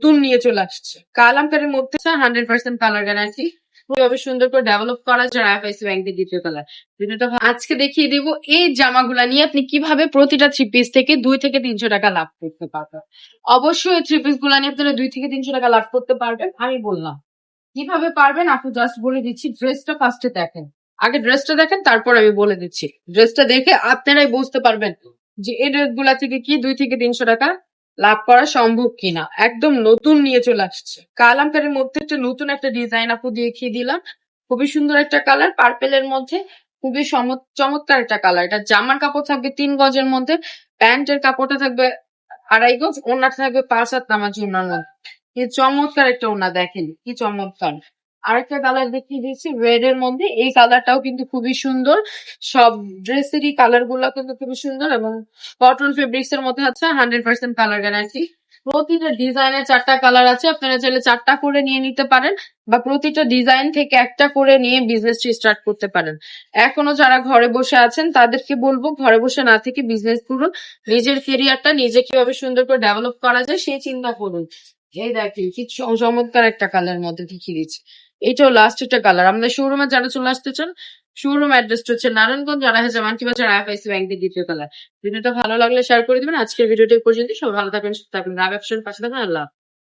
নতুন নিয়ে চলে আসছে কালামকারীর মধ্যে 100% কালার গ্যারান্টি খুবই সুন্দর করে ডেভেলপ করা যায় আইএফআইসি ব্যাংক দিয়ে দ্বিতীয় কালার যেটা আজকে দেখিয়ে দিব এই জামাগুলা নিয়ে আপনি কিভাবে প্রতিটা থ্রি পিস থেকে 2 থেকে 300 টাকা লাভ করতে পারবেন। অবশ্যই থ্রি পিস গুলা নিয়ে আপনারা 2 থেকে 300 টাকা লাভ করতে পারবেন। আমি বললাম কিভাবে পারবেন আপনি জাস্ট বলে দিচ্ছি। ড্রেসটা ফার্স্টে দেখেন, আগে ড্রেসটা দেখেন, তারপর আমি বলে দিচ্ছি। ড্রেসটা দেখে আপনারাই বুঝতে পারবেন যে এই ড্রেস গুলা থেকে কি 2 থেকে 300 টাকা লাভ করা সম্ভব কিনা। একদম নতুন নিয়ে চলে আসছে কালামকারীর মধ্যে একটা নতুন একটা ডিজাইন আপু দেখিয়ে দিলাম। খুবই সুন্দর একটা কালার পার্পেলের মধ্যে, খুবই চমৎকার একটা কালার। এটা জামার কাপড় থাকবে 3 গজের মধ্যে, প্যান্টের কাপড়টা থাকবে 2.5 গজ, ওড়নাটা থাকবে 5 হাত নামাজি ওড়নার মধ্যে। কি চমৎকার একটা ওড়না দেখেন, কি চমৎকার। আরেকটা কালার দেখিয়ে দিচ্ছি রেড এর মধ্যে, এই কালারটাও কিন্তু খুবই সুন্দর। সব ড্রেসেরই কালার গুলো কিন্তু খুবই সুন্দর এবং কটন ফেব্রিক্স এর মধ্যে আছে 100% কালার গ্যারান্টি। প্রতিটা ডিজাইনের 4টা কালার আছে, আপনারা চাইলে 4টা করে নিয়ে নিতে পারেন বা প্রতিটা ডিজাইন থেকে একটা করে নিয়ে বিজনেসটি স্টার্ট করতে পারেন। এখনো যারা ঘরে বসে আছেন তাদেরকে বলবো ঘরে বসে না থেকে বিজনেস করুন, নিজের কেরিয়ারটা নিজে কিভাবে সুন্দর করে ডেভেলপ করা যায় সেই চিন্তা করুন। এই দেখেন কি চমৎকার একটা কালার মধ্যে দেখিয়ে দিচ্ছি। এইটাও লাস্ট একটা কালার। আমাদের শোরুমে যারা চলে আসতে চান, শোরুম অ্যাড্রেসটা হচ্ছে নারায়ণগঞ্জ আড়াইহাজার মানকি বাজার আইএফআইসি ব্যাংক দিয়ে দ্বিতীয় তলায়। ভিডিওটা ভালো লাগলে শেয়ার করে দিবেন। আজকের ভিডিওটা এই পর্যন্ত। সবাই ভালো থাকবেন, সুস্থ থাকবেন। রাগ অপশন পাশে থাকবেন। আল্লাহ।